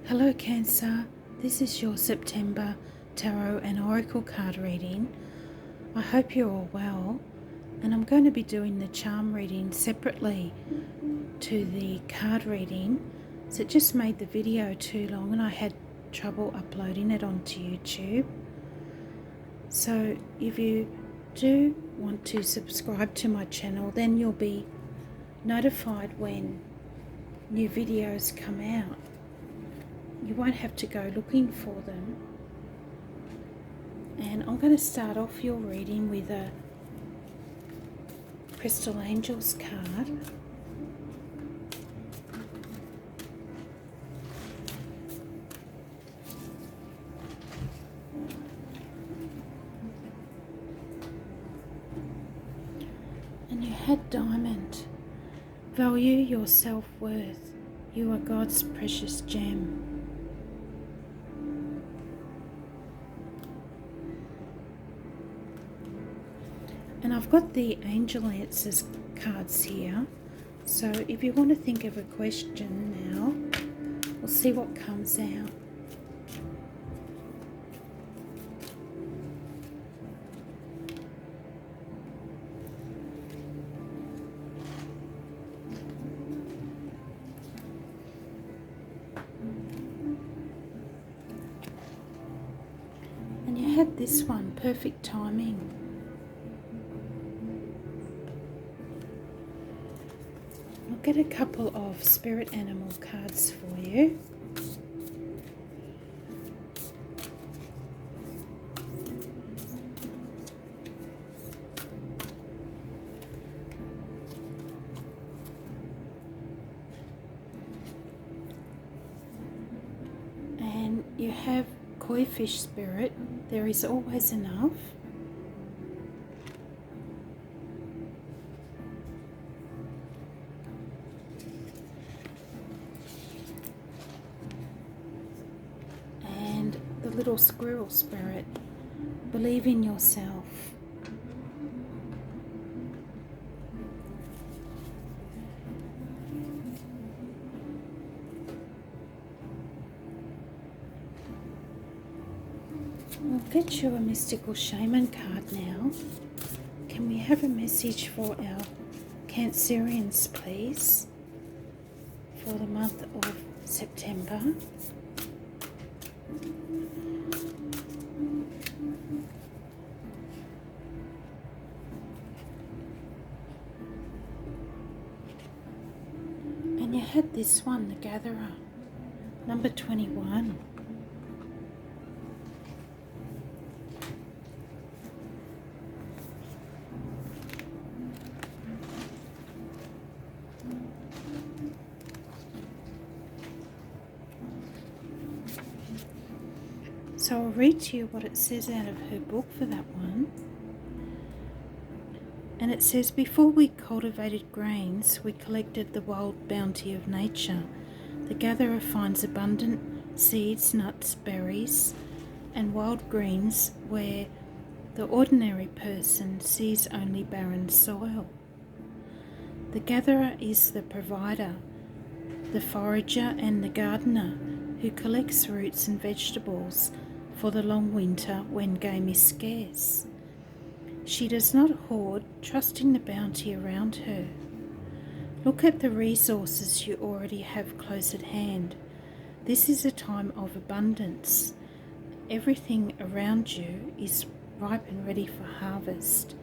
Hello Cancer, this is your September Tarot and Oracle card reading. I hope you're all well, and I'm going to be doing the charm reading separately to the card reading, so it just made the video too long and I had trouble uploading it onto YouTube. So if you do want to subscribe to my channel, then you'll be notified when new videos come out. You won't have to go looking for them. And I'm going to start off your reading with a Crystal Angels card. And you had Diamond. Value your self-worth. You are God's precious gem. And I've got the Angel Answers cards here. So if you want to think of a question now, we'll see what comes out. And you had this one, perfect timing. I'll get a couple of spirit animal cards for you. And you have Koi Fish Spirit. There is always enough. Little Squirrel Spirit, believe in yourself. We'll get you a Mystical Shaman card now. Can we have a message for our Cancerians, please, for the month of September? And you had this one, the Gatherer, number 21. So I'll read to you what it says out of her book for that one. And it says, before we cultivated grains, we collected the wild bounty of nature. The gatherer finds abundant seeds, nuts, berries, and wild greens where the ordinary person sees only barren soil. The gatherer is the provider, the forager and the gardener who collects roots and vegetables for the long winter when game is scarce. She does not hoard, trusting the bounty around her. Look at the resources you already have close at hand. This is a time of abundance. Everything around you is ripe and ready for harvest.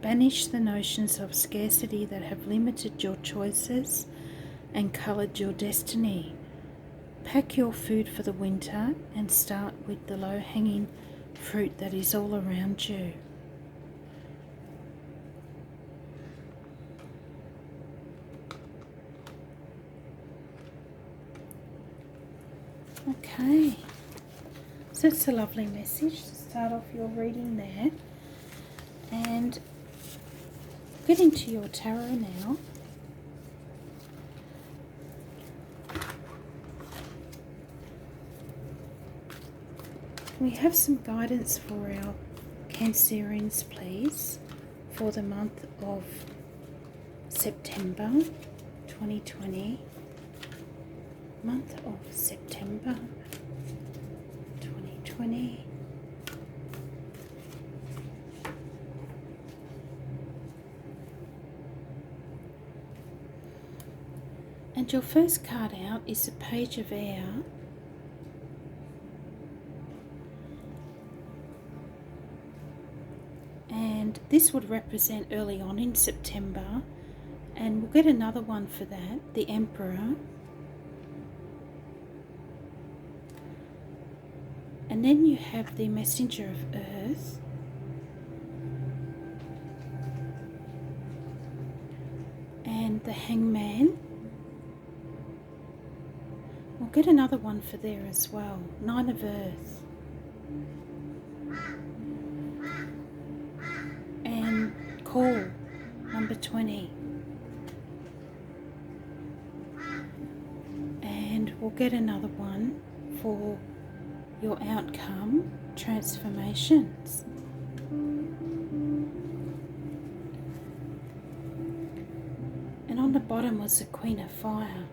Banish the notions of scarcity that have limited your choices and coloured your destiny. Pack your food for the winter and start with the low-hanging fruit that is all around you. Okay, so it's a lovely message to start off your reading there. And get into your tarot now. We have some guidance for our Cancerians, please, for the month of September 2020. month of September 2020. And your first card out is the Page of Air. And this would represent early on in September. And we'll get another one for that, the Emperor. And then you have the Messenger of Earth. And the Hangman. We'll get another one for there as well, Nine of Earth. And Call, number 20. And we'll get another one for your outcome, transformations. And on the bottom was the Queen of Fire.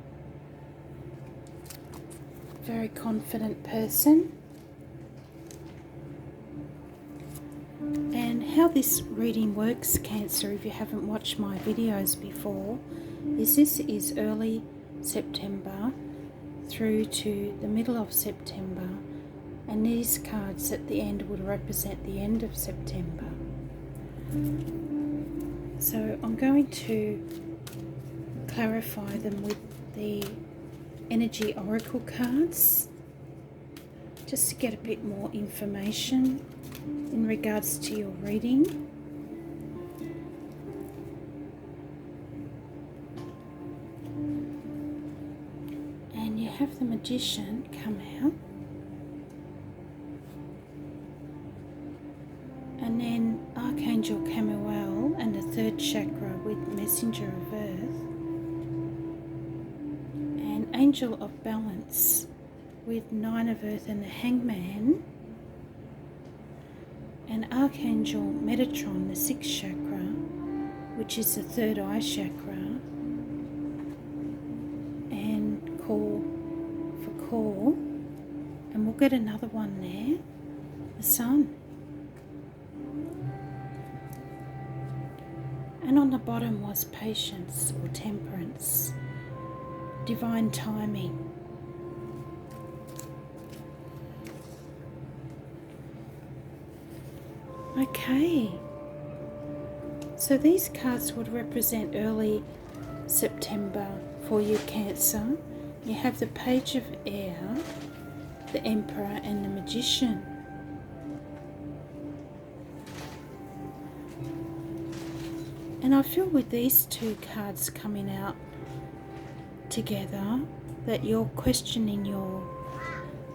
Very confident person. And how this reading works, Cancer, if you haven't watched my videos before, is this is early September through to the middle of September, and these cards at the end would represent the end of September. So I'm going to clarify them with the Energy Oracle cards, just to get a bit more information in regards to your reading. And you have the Magician come out, and then Archangel Chamuel and the third chakra with Messenger of Earth, and Angel of Balance with Nine of Earth and the Hangman, and Archangel Metatron, the sixth chakra, which is the third eye chakra, and Call for Call, and we'll get another one there, the Sun. And on the bottom was Patience or Temperance, Divine Timing. Okay, so these cards would represent early September for you, Cancer. You have the Page of Air, the Emperor and the Magician. And I feel with these two cards coming out together that you're questioning your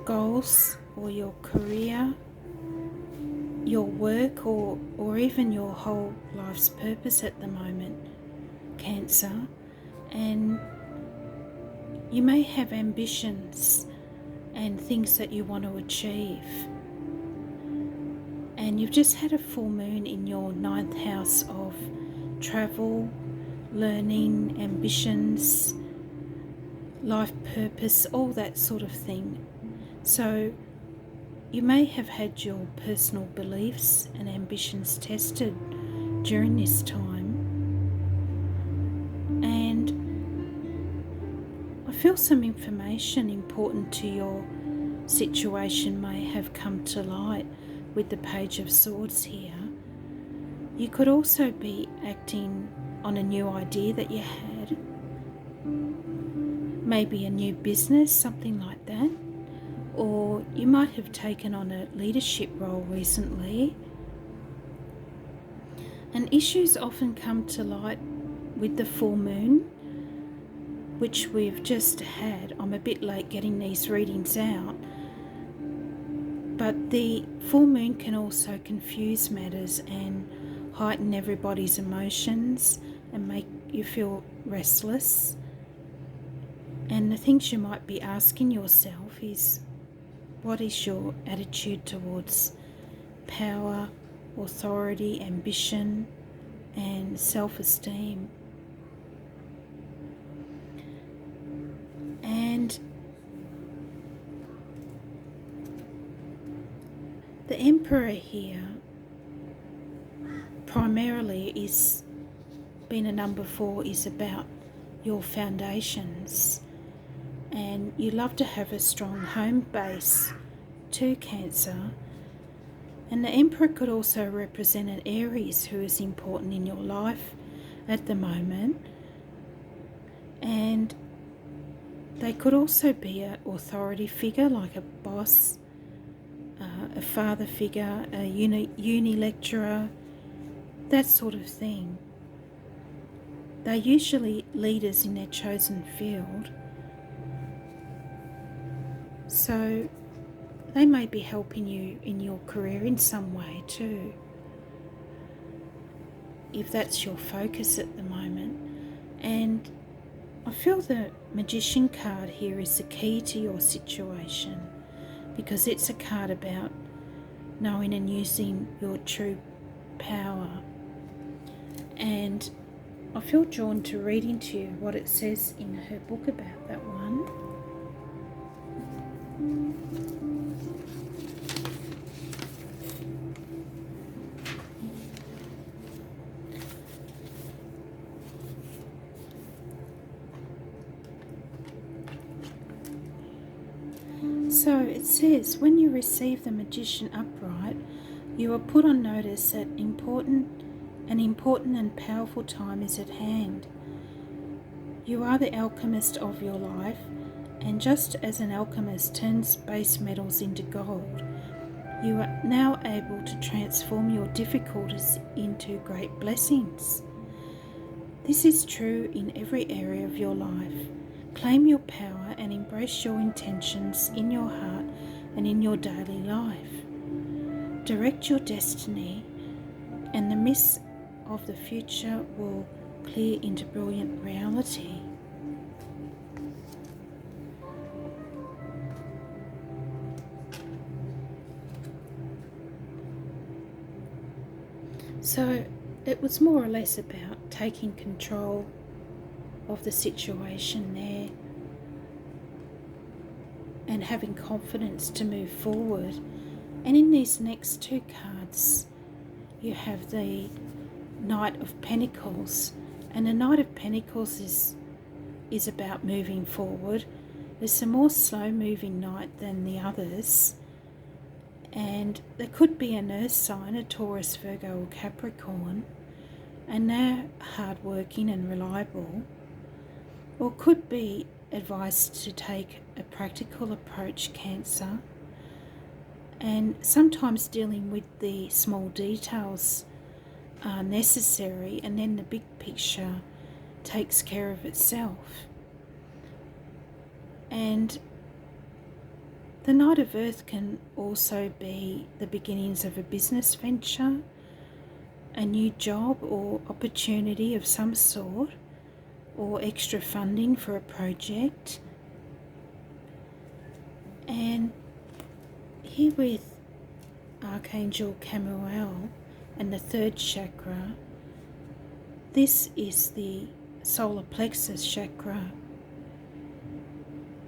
goals or your career, your work, or even your whole life's purpose at the moment, Cancer. And you may have ambitions and things that you want to achieve. And you've just had a full moon in your 9th house of travel, learning, ambitions, life purpose, all that sort of thing. So you may have had your personal beliefs and ambitions tested during this time. And I feel some information important to your situation may have come to light with the Page of Swords here. You could also be acting on a new idea that you had, maybe a new business, something like that. Or you might have taken on a leadership role recently. And issues often come to light with the full moon, which we've just had. I'm a bit late getting these readings out. But the full moon can also confuse matters and heighten everybody's emotions and make you feel restless. And the things you might be asking yourself is, what is your attitude towards power, authority, ambition, and self-esteem? And The Emperor here primarily is, being a number 4, is about your foundations, and you love to have a strong home base to Cancer. And the Emperor could also represent an Aries who is important in your life at the moment, and they could also be an authority figure like a boss, a father figure, a uni lecturer, that sort of thing. They're usually leaders in their chosen field, so they may be helping you in your career in some way too, if that's your focus at the moment. And I feel the Magician card here is the key to your situation, because it's a card about knowing and using your true power. And I feel drawn to reading to you what it says in her book about that one. So it says, when you receive the Magician upright, you are put on notice that an important and powerful time is at hand. You are the alchemist of your life, and just as an alchemist turns base metals into gold, you are now able to transform your difficulties into great blessings. This is true in every area of your life. Claim your power and embrace your intentions in your heart and in your daily life. Direct your destiny, and the mists of the future will clear into brilliant reality. So it was more or less about taking control of the situation there and having confidence to move forward. And in these next 2 cards, you have the Knight of Pentacles, and the Knight of Pentacles is about moving forward. There's a more slow moving knight than the others, and there could be an earth sign, a Taurus, Virgo or Capricorn, and they're hardworking and reliable, or could be advised to take a practical approach, Cancer, and sometimes dealing with the small details are necessary, and then the big picture takes care of itself. And the Knight of Earth can also be the beginnings of a business venture, a new job or opportunity of some sort, or extra funding for a project. And here with Archangel Chamuel and the 3rd chakra, this is the solar plexus chakra,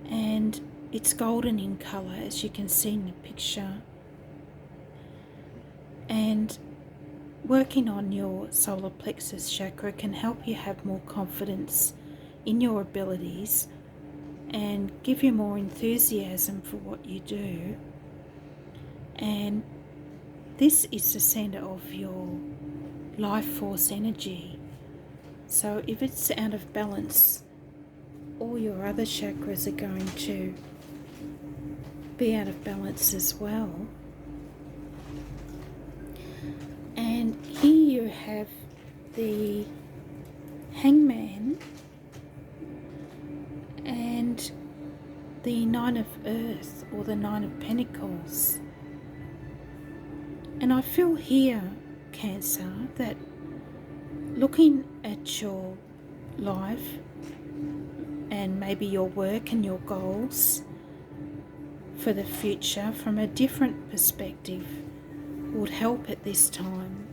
and it's golden in colour, as you can see in the picture. And working on your solar plexus chakra can help you have more confidence in your abilities and give you more enthusiasm for what you do. And this is the centre of your life force energy. So if it's out of balance, all your other chakras are going to be out of balance as well. And here you have the Hangman and the 9 of Earth, or the 9 of Pentacles. And I feel here, Cancer, that looking at your life and maybe your work and your goals for the future from a different perspective would help at this time,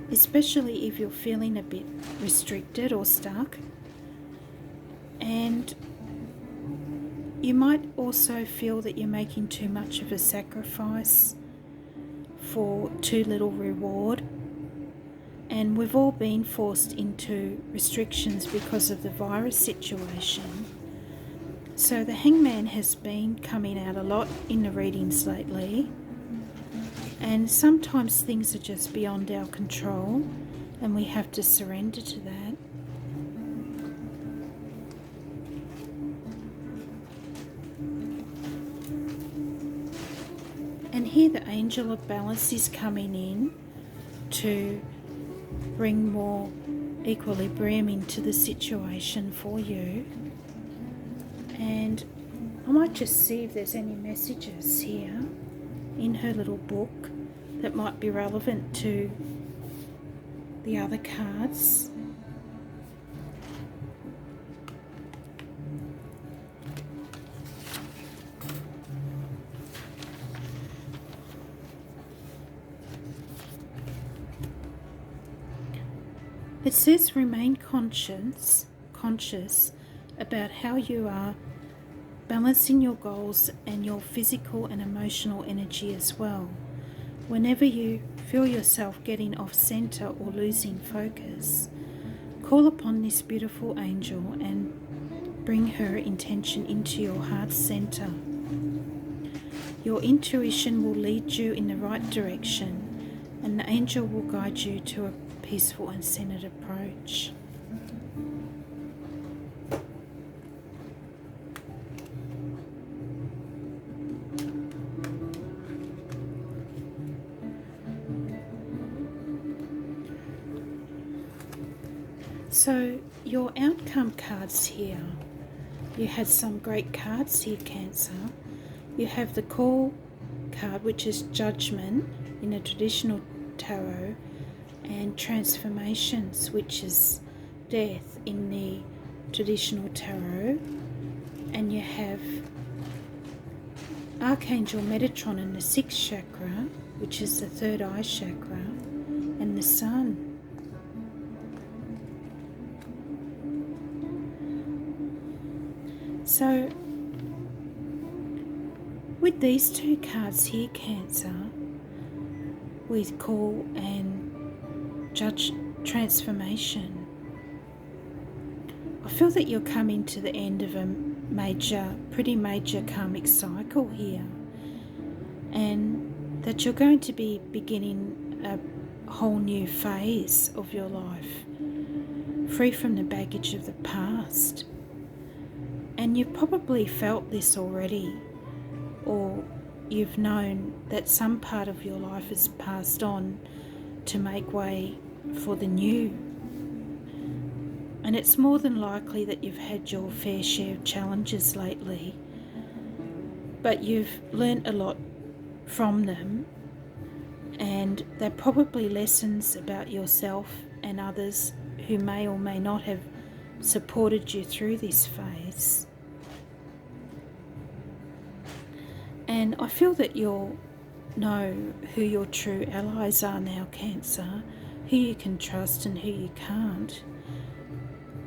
especially if you're feeling a bit restricted or stuck. And you might also feel that you're making too much of a sacrifice for too little reward. And we've all been forced into restrictions because of the virus situation. So the Hangman has been coming out a lot in the readings lately. And sometimes things are just beyond our control and we have to surrender to that. And here the Angel of Balance is coming in to bring more equilibrium into the situation for you. And I might just see if there's any messages here in her little book that might be relevant to the other cards. It says remain conscious about how you are balancing your goals and your physical and emotional energy as well. Whenever you feel yourself getting off center or losing focus, call upon this beautiful angel and bring her intention into your heart center. Your intuition will lead you in the right direction, and the angel will guide you to a peaceful and centered approach. So your outcome cards here, you had some great cards here, Cancer. You have the Call card, which is Judgment in a traditional tarot, and Transformations, which is Death in the traditional tarot. And you have Archangel Metatron in the 6th chakra, which is the 3rd eye chakra, and the Sun. So with these two cards here, Cancer, with Call and Judge Transformation, I feel that you're coming to the end of a pretty major karmic cycle here, and that you're going to be beginning a whole new phase of your life, free from the baggage of the past. And you've probably felt this already, or you've known that some part of your life has passed on to make way for the new. And it's more than likely that you've had your fair share of challenges lately, but you've learnt a lot from them, and they're probably lessons about yourself and others who may or may not have supported you through this phase. And I feel that you'll know who your true allies are now, Cancer, who you can trust and who you can't.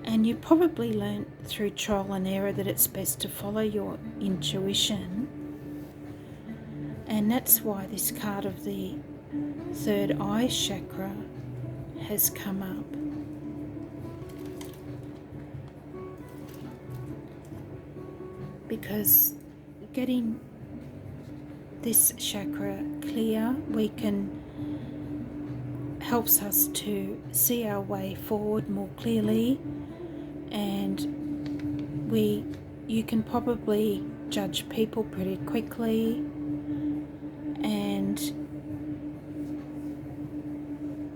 And you probably learnt through trial and error that it's best to follow your intuition. And that's why this card of the 3rd eye chakra has come up. Because getting this chakra clear, helps us to see our way forward more clearly, and you can probably judge people pretty quickly, and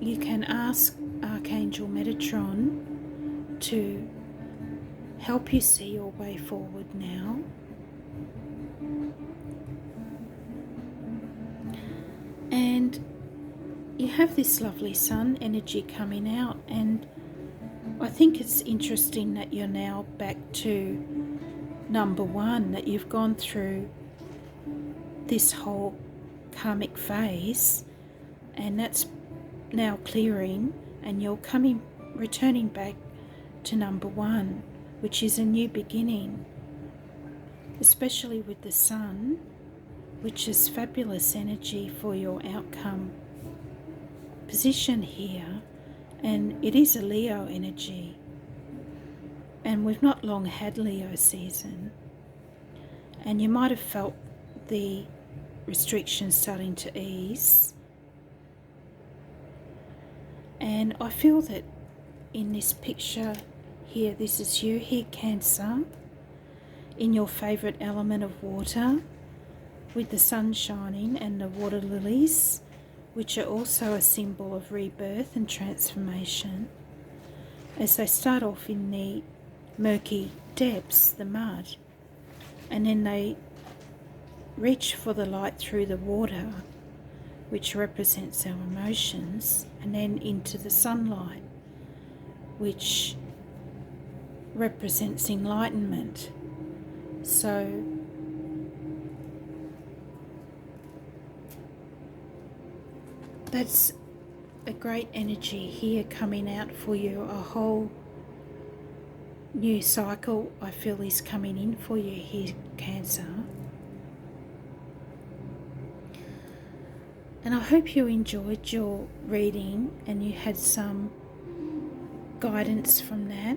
you can ask Archangel Metatron to help you see your way forward now. And you have this lovely sun energy coming out, and I think it's interesting that you're now back to number 1, that you've gone through this whole karmic phase, and that's now clearing, and you're returning back to number 1, which is a new beginning, especially with the sun which is fabulous energy for your outcome position here, and it is a Leo energy, and we've not long had Leo season, and you might have felt the restrictions starting to ease. And I feel that in this picture here, this is you here, Cancer, in your favourite element of water, with the sun shining and the water lilies, which are also a symbol of rebirth and transformation, as they start off in the murky depths, the mud, and then they reach for the light through the water, which represents our emotions, and then into the sunlight, which represents enlightenment. So that's a great energy here coming out for you. A whole new cycle, I feel, is coming in for you here, Cancer. And I hope you enjoyed your reading and you had some guidance from that.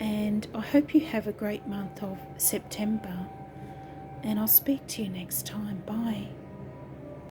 And I hope you have a great month of September. And I'll speak to you next time. Bye.